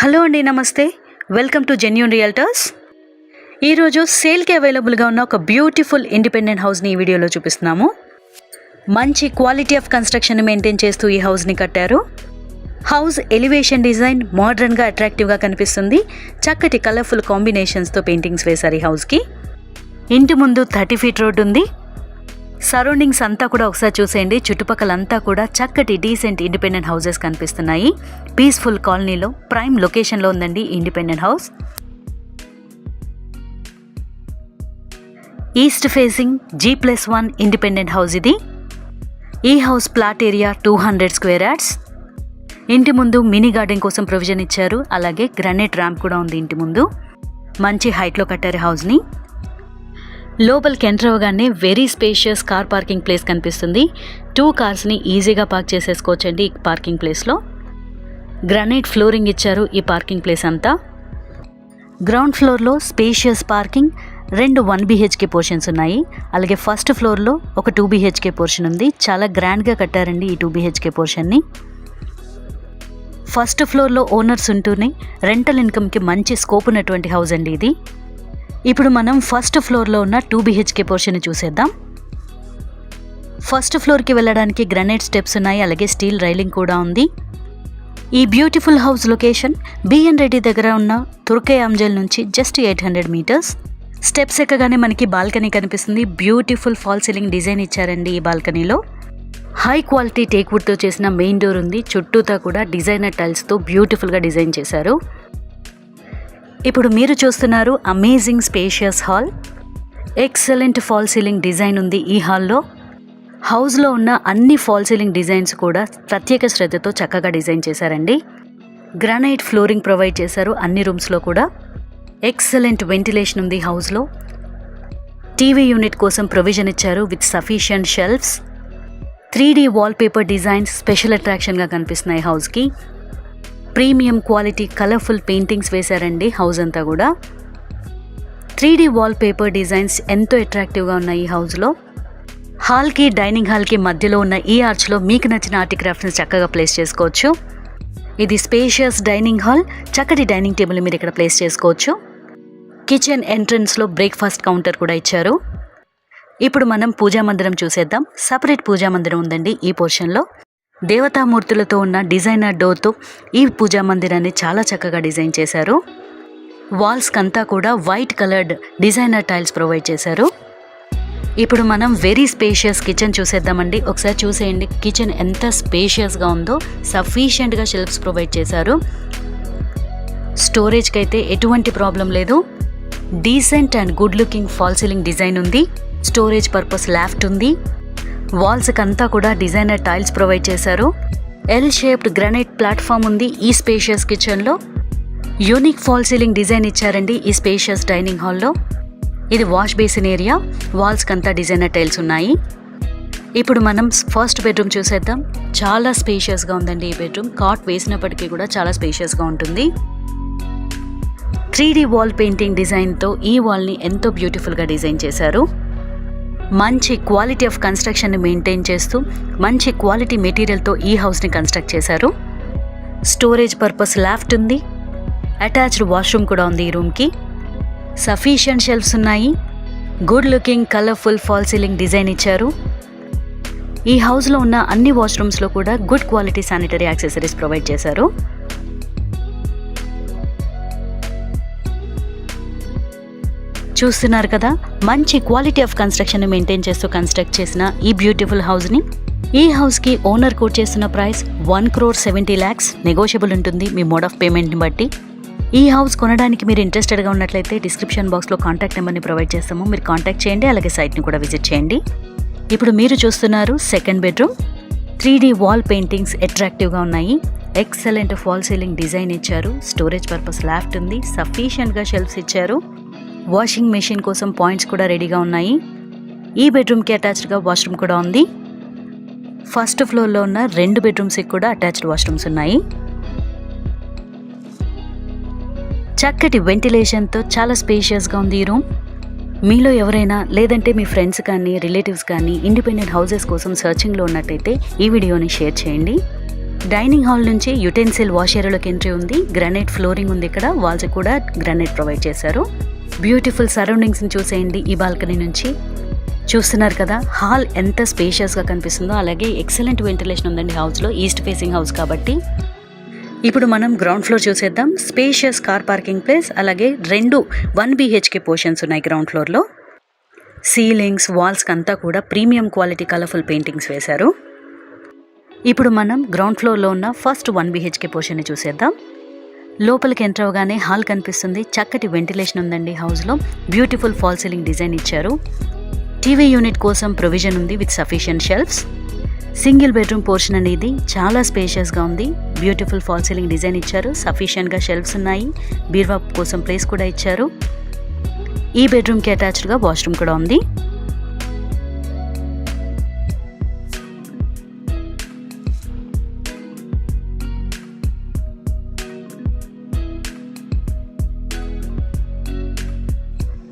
Hello అండి, నమస్తే. Welcome to genuine realtors. ఈరోజు సేల్కి అవైలబుల్గా ఉన్న ఒక బ్యూటిఫుల్ ఇండిపెండెంట్ హౌస్ని ఈ వీడియోలో చూపిస్తున్నాము. మంచి క్వాలిటీ ఆఫ్ కన్స్ట్రక్షన్ మెయింటైన్ చేస్తూ ఈ హౌస్ని కట్టారు. హౌస్ ఎలివేషన్ డిజైన్ మోడర్న్గా అట్రాక్టివ్గా కనిపిస్తుంది. చక్కటి కలర్ఫుల్ కాంబినేషన్స్తో పెయింటింగ్స్ వేశారు ఈ హౌస్కి. ఇంటి ముందు 30 ఫీట్ రోడ్ ఉంది. సరౌండింగ్స్ అంతా కూడా ఒకసారి చూసేయండి. చుట్టుపక్కలంతా కూడా చక్కటి డీసెంట్ ఇండిపెండెంట్ హౌసెస్ కనిపిస్తున్నాయి. పీస్ఫుల్ కాలనీలో ప్రైమ్ లొకేషన్లో ఉందండి independent house. East facing G+1 independent house ఇది. ఈ house plot area 200 square yards. ఇంటి ముందు మినీ గార్డెన్ కోసం ప్రొవిజన్ ఇచ్చారు. అలాగే గ్రానైట్ ర్యాంప్ కూడా ఉంది ఇంటి ముందు. మంచి హైట్లో కట్టారు హౌస్ని. లోపలికి ఎంటర్ అవ్వగానే very spacious car parking place కనిపిస్తుంది. 2 కార్స్ని ఈజీగా పార్క్ చేసేసుకోవచ్చండి ఈ పార్కింగ్ ప్లేస్లో. గ్రానైట్ ఫ్లోరింగ్ ఇచ్చారు ఈ పార్కింగ్ ప్లేస్ అంతా. గ్రౌండ్ ఫ్లోర్లో స్పేషియస్ పార్కింగ్, 2 1 BHK పోర్షన్స్ ఉన్నాయి. అలాగే ఫస్ట్ ఫ్లోర్లో ఒక 2 BHK పోర్షన్ ఉంది. చాలా గ్రాండ్గా కట్టారండి ఈ 2 BHK పోర్షన్ని. ఫస్ట్ ఫ్లోర్లో ఓనర్స్ ఉంటూనే రెంటల్ ఇన్కమ్కి మంచి స్కోప్ ఉన్నటువంటి హౌస్ అండి ఇది. ఇప్పుడు మనం ఫస్ట్ ఫ్లోర్లో ఉన్న 2 BHK పోర్షన్ని చూసేద్దాం. ఫస్ట్ ఫ్లోర్కి వెళ్ళడానికి గ్రానైట్ స్టెప్స్ ఉన్నాయి. అలాగే స్టీల్ రైలింగ్ కూడా ఉంది. ఈ beautiful house location B N Reddy దగ్గర ఉన్న తుర్కే అంజల్ నుంచి జస్ట్ 800 మీటర్స్. స్టెప్స్ ఎక్కగానే మనకి బాల్కనీ కనిపిస్తుంది. బ్యూటిఫుల్ ఫాల్ సీలింగ్ డిజైన్ ఇచ్చారండి ఈ బాల్కనీలో. హై క్వాలిటీ టేక్వుడ్తో చేసిన మెయిన్ డోర్ ఉంది. చుట్టూతా కూడా డిజైనర్ టైల్స్తో బ్యూటిఫుల్గా డిజైన్ చేశారు. ఇప్పుడు మీరు చూస్తున్నారు amazing spacious hall. Excellent fall ceiling design ఉంది ఈ హాల్లో. హౌస్లో ఉన్న అన్ని ఫాల్ సీలింగ్ డిజైన్స్ కూడా ప్రత్యేక శ్రద్ధతో చక్కగా డిజైన్ చేశారండి. గ్రానైట్ ఫ్లోరింగ్ ప్రొవైడ్ చేశారు అన్ని రూమ్స్లో కూడా. ఎక్సలెంట్ వెంటిలేషన్ ఉంది హౌస్లో. టీవీ యూనిట్ కోసం ప్రొవిజన్ ఇచ్చారు with sufficient shelves. 3D wallpaper designs special అట్రాక్షన్గా కనిపిస్తున్నాయి హౌస్కి. ప్రీమియం క్వాలిటీ కలర్ఫుల్ పెయింటింగ్స్ వేశారండి హౌస్ అంతా కూడా. 3D వాల్పేపర్ డిజైన్స్ ఎంతో అట్రాక్టివ్గా ఉన్నాయి ఈ హౌస్లో. హాల్కి డైనింగ్ హాల్కి మధ్యలో ఉన్న ఈ ఆర్చ్లో మీకు నచ్చిన ఆర్టిక్రాఫ్ట్ని చక్కగా ప్లేస్ చేసుకోవచ్చు. ఇది స్పేషియస్ డైనింగ్ హాల్. చక్కటి డైనింగ్ టేబుల్ మీరు ఇక్కడ ప్లేస్ చేసుకోవచ్చు. కిచెన్ ఎంట్రన్స్లో బ్రేక్ఫాస్ట్ కౌంటర్ కూడా ఇచ్చారు. ఇప్పుడు మనం పూజా మందిరం చూసేద్దాం. సపరేట్ పూజా మందిరం ఉందండి ఈ పోర్షన్లో. దేవతామూర్తులతో ఉన్న డిజైనర్ డోర్తో ఈ పూజా మందిరాన్ని చాలా చక్కగా డిజైన్ చేశారు. వాల్స్కి అంతా కూడా white coloured designer tiles provide చేశారు. ఇప్పుడు మనం వెరీ స్పేషియస్ కిచెన్ చూసేద్దామండి. ఒకసారి చూసేయండి కిచెన్ ఎంత స్పేషియస్గా ఉందో. సఫిషియెంట్గా షెల్ఫ్స్ ప్రొవైడ్ చేశారు. స్టోరేజ్కి అయితే ఎటువంటి ప్రాబ్లం లేదు. Decent and good looking fall ceiling design ఉంది. స్టోరేజ్ పర్పస్ లాఫ్ట్ ఉంది. వాల్స్కి అంతా కూడా డిజైనర్ టైల్స్ ప్రొవైడ్ చేశారు. ఎల్ షేప్డ్ గ్రానైట్ ప్లాట్ఫామ్ ఉంది ఈ స్పేషియస్ కిచెన్లో. యూనిక్ ఫాల్ సీలింగ్ డిజైన్ ఇచ్చారండి ఈ స్పేషియస్ డైనింగ్ హాల్లో. ఇది వాష్ బేసిన్ ఏరియా. వాల్స్కి అంతా డిజైనర్ టైల్స్ ఉన్నాయి. ఇప్పుడు మనం ఫస్ట్ బెడ్రూమ్ చూసేద్దాం. చాలా స్పేషియస్గా ఉందండి ఈ బెడ్రూమ్. కాట్ వేసినప్పటికీ కూడా చాలా స్పేషియస్గా ఉంటుంది. 3D వాల్ పెయింటింగ్ డిజైన్తో ఈ వాల్ని ఎంతో బ్యూటిఫుల్గా డిజైన్ చేశారు. మంచి క్వాలిటీ ఆఫ్ కన్స్ట్రక్షన్ని మెయింటైన్ చేస్తూ మంచి క్వాలిటీ మెటీరియల్తో ఈ హౌస్ని కన్స్ట్రక్ట్ చేశారు. స్టోరేజ్ పర్పస్ లాఫ్ట్ ఉంది. అటాచ్డ్ వాష్రూమ్ కూడా ఉంది ఈ రూమ్కి. సఫిషియంట్ షెల్ఫ్స్ ఉన్నాయి. Good looking colourful fall ceiling design ఇచ్చారు. ఈ హౌస్లో ఉన్న అన్ని వాష్రూమ్స్లో కూడా good quality sanitary accessories provide చేశారు. చూస్తున్నారు కదా, మంచి క్వాలిటీ ఆఫ్ కన్స్ట్రక్షన్ మెయింటైన్ చేస్తూ కన్స్ట్రక్ట్ చేసిన ఈ బ్యూటిఫుల్ హౌస్ని. ఈ హౌస్కి ఓనర్ కోట్ చేస్తున్న ప్రైస్ 1,70 lakhs. నెగోషియబుల్ ఉంటుంది మీ మోడ్ ఆఫ్ పేమెంట్ని బట్టి. ఈ హౌస్ కొనడానికి మీరు ఇంట్రెస్టెడ్గా ఉన్నట్లయితే డిస్క్రిప్షన్ బాక్స్లో కాంటాక్ట్ నెంబర్ని ప్రొవైడ్ చేస్తాము. మీరు కాంటాక్ట్ చేయండి. అలాగే సైట్ని కూడా విజిట్ చేయండి. ఇప్పుడు మీరు చూస్తున్నారు second bedroom. 3D wall paintings అట్రాక్టివ్గా ఉన్నాయి. ఎక్సలెంట్ ఫాల్ సీలింగ్ డిజైన్ ఇచ్చారు. స్టోరేజ్ పర్పస్ లాఫ్ట్ ఉంది. సఫిషియెంట్గా షెల్ఫ్స్ ఇచ్చారు. వాషింగ్ మెషిన్ కోసం పాయింట్స్ కూడా రెడీగా ఉన్నాయి. ఈ బెడ్రూమ్కి అటాచ్డ్గా వాష్రూమ్ కూడా ఉంది. ఫస్ట్ ఫ్లోర్లో ఉన్న 2 బెడ్రూమ్స్కి కూడా అటాచ్డ్ వాష్రూమ్స్ ఉన్నాయి. చక్కటి వెంటిలేషన్తో చాలా స్పేషియస్గా ఉంది ఈ రూమ్. మీలో ఎవరైనా లేదంటే మీ ఫ్రెండ్స్ కానీ రిలేటివ్స్ కానీ ఇండిపెండెంట్ హౌసెస్ కోసం సర్చింగ్లో ఉన్నట్టయితే ఈ వీడియోని షేర్ చేయండి. డైనింగ్ హాల్ నుంచి యుటెన్సిల్ వాష్ ఏరియాలోకి ఎంట్రీ ఉంది. గ్రానైట్ ఫ్లోరింగ్ ఉంది. ఇక్కడ వాల్స్ కూడా గ్రానైట్ ప్రొవైడ్ చేశారు. బ్యూటిఫుల్ సరౌండింగ్స్ని చూసేయండి ఈ బాల్కనీ నుంచి. చూస్తున్నారు కదా హాల్ ఎంత స్పేషియస్గా కనిపిస్తుందో. అలాగే ఎక్సలెంట్ వెంటిలేషన్ ఉందండి హౌస్లో, ఈస్ట్ ఫేసింగ్ హౌస్ కాబట్టి. ఇప్పుడు మనం గ్రౌండ్ ఫ్లోర్ చూసేద్దాం. స్పేషియస్ కార్ పార్కింగ్ ప్లేస్, అలాగే 2 1 BHK పోర్షన్స్ ఉన్నాయి గ్రౌండ్ ఫ్లోర్లో. సీలింగ్స్ వాల్స్కి అంతా కూడా ప్రీమియం క్వాలిటీ కలర్ఫుల్ పెయింటింగ్స్ వేశారు. ఇప్పుడు మనం గ్రౌండ్ ఫ్లోర్లో ఉన్న ఫస్ట్ 1 BHK పోర్షన్ని చూసేద్దాం. లోపలికి ఎంటర్ అవగానే హాల్ కనిపిస్తుంది. చక్కటి వెంటిలేషన్ ఉందండి హౌస్లో. బ్యూటిఫుల్ ఫాల్ సీలింగ్ డిజైన్ ఇచ్చారు. టీవీ యూనిట్ కోసం ప్రొవిజన్ ఉంది with sufficient shelves. Single bedroom portion అనేది చాలా స్పేషియస్గా ఉంది. బ్యూటిఫుల్ ఫాల్ సీలింగ్ డిజైన్ ఇచ్చారు. సఫిషియెంట్గా షెల్ఫ్స్ ఉన్నాయి. బీరువా కోసం ప్లేస్ కూడా ఇచ్చారు. ఈ బెడ్రూమ్కి అటాచ్డ్గా వాష్రూమ్ కూడా ఉంది.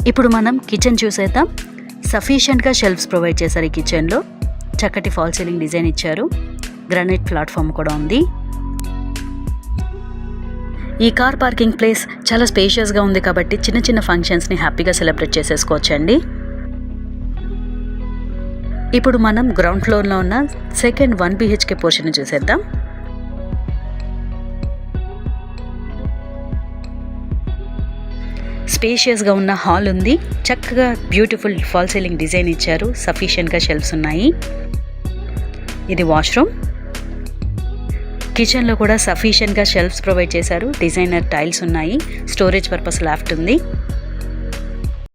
ఇప్పుడు మనం కిచెన్ చూసేద్దాం. సఫిషియెంట్గా షెల్ఫ్స్ ప్రొవైడ్ చేశారు ఈ కిచెన్లో. చక్కటి ఫాల్ సీలింగ్ డిజైన్ ఇచ్చారు. గ్రానైట్ ప్లాట్ఫామ్ కూడా ఉంది. ఈ కార్ పార్కింగ్ ప్లేస్ చాలా స్పేషియస్గా ఉంది కాబట్టి చిన్న చిన్న ఫంక్షన్స్ని హ్యాపీగా సెలబ్రేట్ చేసేసుకోవచ్చండి. ఇప్పుడు మనం గ్రౌండ్ ఫ్లోర్లో ఉన్న సెకండ్ 1 BHK పోర్షన్ చూసేద్దాం. స్పేషియస్గా ఉన్న హాల్ ఉంది. చక్కగా బ్యూటిఫుల్ ఫాల్ సీలింగ్ డిజైన్ ఇచ్చారు. సఫిషియెంట్గా షెల్ఫ్స్ ఉన్నాయి. ఇది వాష్రూమ్. కిచెన్లో కూడా సఫిషియెంట్గా షెల్ఫ్స్ ప్రొవైడ్ చేశారు. డిజైనర్ టైల్స్ ఉన్నాయి. స్టోరేజ్ పర్పస్ లాఫ్ట్ ఉంది.